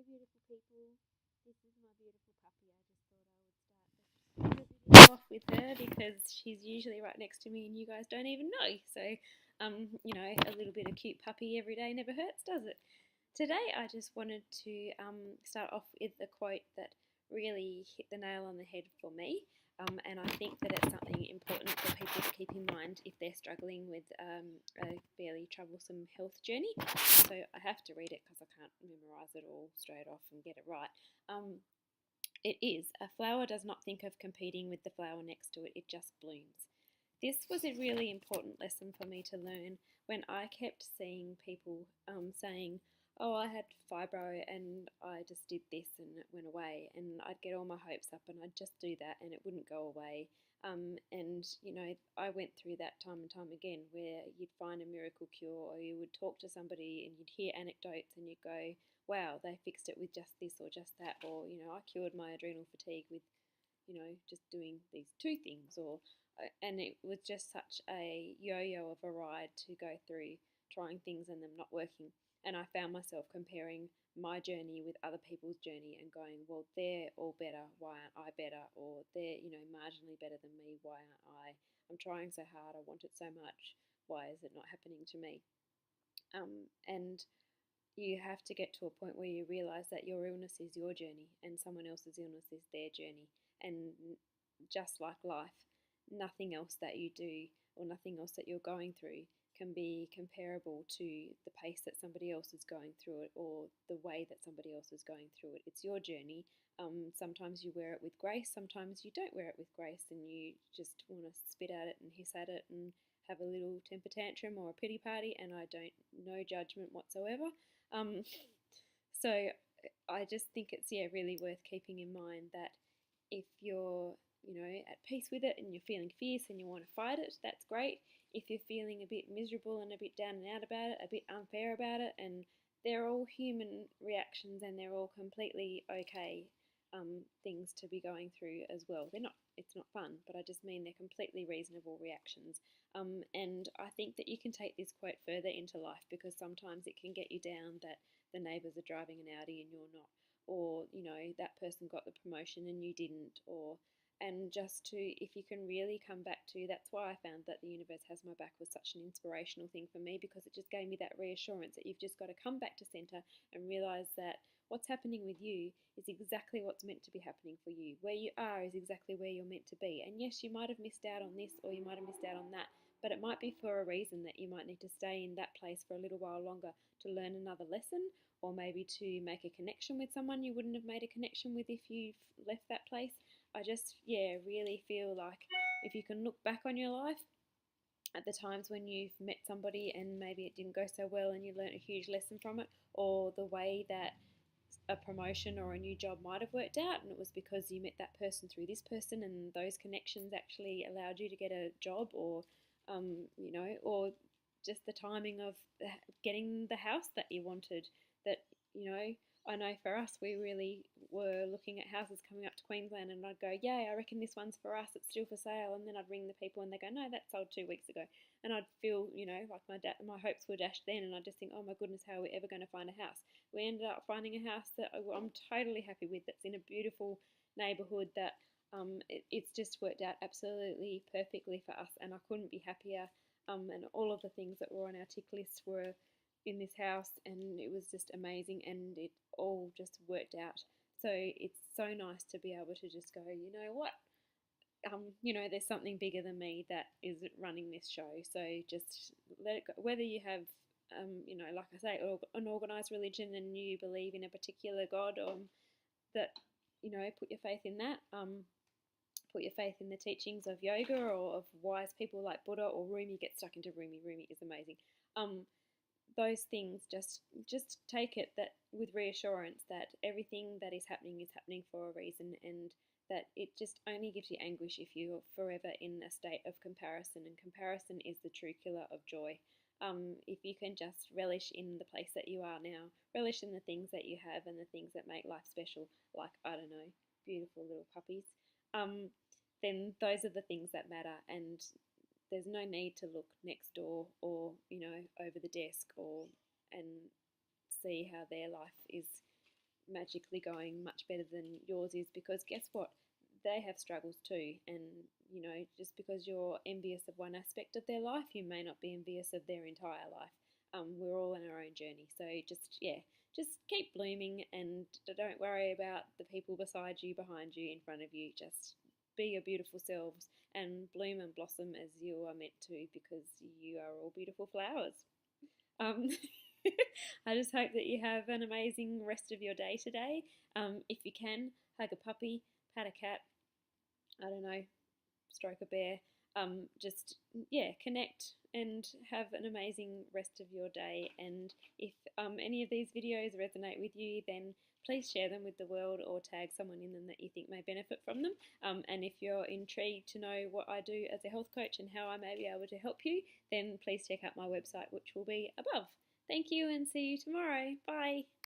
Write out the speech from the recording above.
beautiful people. This is my beautiful puppy. I just thought I would start the video off with her because she's usually right next to me and you guys don't even know. So, a little bit of cute puppy every day never hurts, does it? Today I just wanted to start off with a quote that really hit the nail on the head for me. And I think that it's something important for people to keep in mind if they're struggling with a fairly troublesome health journey. So I have to read it because I can't memorise it all straight off and get it right. It is, a flower does not think of competing with the flower next to it, it just blooms. This was a really important lesson for me to learn when I kept seeing people saying, oh, I had fibro and I just did this and it went away, and I'd get all my hopes up and I'd just do that and it wouldn't go away. I went through that time and time again where you'd find a miracle cure, or you would talk to somebody and you'd hear anecdotes and you'd go, wow, they fixed it with just this or just that, or, I cured my adrenal fatigue with, just doing these two things, and it was just such a yo-yo of a ride to go through trying things and them not working. And I found myself comparing my journey with other people's journey and going, well, they're all better, why aren't I better? Or they're, marginally better than me, why aren't I? I'm trying so hard, I want it so much, why is it not happening to me? And you have to get to a point where you realize that your illness is your journey and someone else's illness is their journey. And just like life, nothing else that you do or nothing else that you're going through can be comparable to the pace that somebody else is going through it or the way that somebody else is going through it. It's your journey. Sometimes you wear it with grace, sometimes you don't wear it with grace, and you just want to spit at it and hiss at it and have a little temper tantrum or a pity party, and I don't, no judgment whatsoever. Um, so I just think it's really worth keeping in mind that if you're at peace with it and you're feeling fierce and you want to fight it, that's great. If you're feeling a bit miserable and a bit down and out about it, a bit unfair about it, and they're all human reactions and they're all completely okay things to be going through as well. They're not. It's not fun, but I just mean they're completely reasonable reactions. And I think that you can take this quote further into life, because sometimes it can get you down that the neighbours are driving an Audi and you're not, or that person got the promotion and you didn't, and just to, if you can really come back to, that's why I found that the universe has my back was such an inspirational thing for me, because it just gave me that reassurance that you've just got to come back to center and realize that what's happening with you is exactly what's meant to be happening for you. Where you are is exactly where you're meant to be. And yes, you might have missed out on this or you might have missed out on that, but it might be for a reason that you might need to stay in that place for a little while longer to learn another lesson, or maybe to make a connection with someone you wouldn't have made a connection with if you've left that place. I just, really feel like if you can look back on your life at the times when you've met somebody and maybe it didn't go so well and you learned a huge lesson from it, or the way that a promotion or a new job might have worked out, and it was because you met that person through this person and those connections actually allowed you to get a job, or just the timing of getting the house that you wanted. That, I know for us, we really were looking at houses coming up to Queensland, and I'd go, yay, I reckon this one's for us, it's still for sale. And then I'd ring the people and they go, no, that sold 2 weeks ago. And I'd feel, like my hopes were dashed then, and I'd just think, oh my goodness, how are we ever going to find a house? We ended up finding a house that I'm totally happy with, that's in a beautiful neighbourhood that it's just worked out absolutely perfectly for us, and I couldn't be happier. And all of the things that were on our tick list were in this house, and it was just amazing, and it all just worked out. So it's so nice to be able to just go, you know what, there's something bigger than me that is running this show. So just let it go. Whether you have, like I say, an organised religion and you believe in a particular God, that, put your faith in that. Put your faith in the teachings of yoga or of wise people like Buddha or Rumi. Get stuck into Rumi. Rumi is amazing. Those things, just take it that with reassurance that everything that is happening for a reason, and that it just only gives you anguish if you're forever in a state of comparison, and comparison is the true killer of joy. If you can just relish in the place that you are now, relish in the things that you have and the things that make life special, like, I don't know, beautiful little puppies, then those are the things that matter, and there's no need to look next door or, over the desk and see how their life is magically going much better than yours is, because guess what? They have struggles too. And, you know, just because you're envious of one aspect of their life, you may not be envious of their entire life. We're all in our own journey. So just, yeah, just keep blooming and don't worry about the people beside you, behind you, in front of you. Just be your beautiful selves and bloom and blossom as you are meant to, because you are all beautiful flowers. Um, I just hope that you have an amazing rest of your day today. If you can, hug a puppy, pat a cat, I don't know, stroke a bear. Just, yeah, connect and have an amazing rest of your day. And if any of these videos resonate with you, then please share them with the world or tag someone in them that you think may benefit from them. And if you're intrigued to know what I do as a health coach and how I may be able to help you, then please check out my website, which will be above. Thank you, and see you tomorrow. Bye.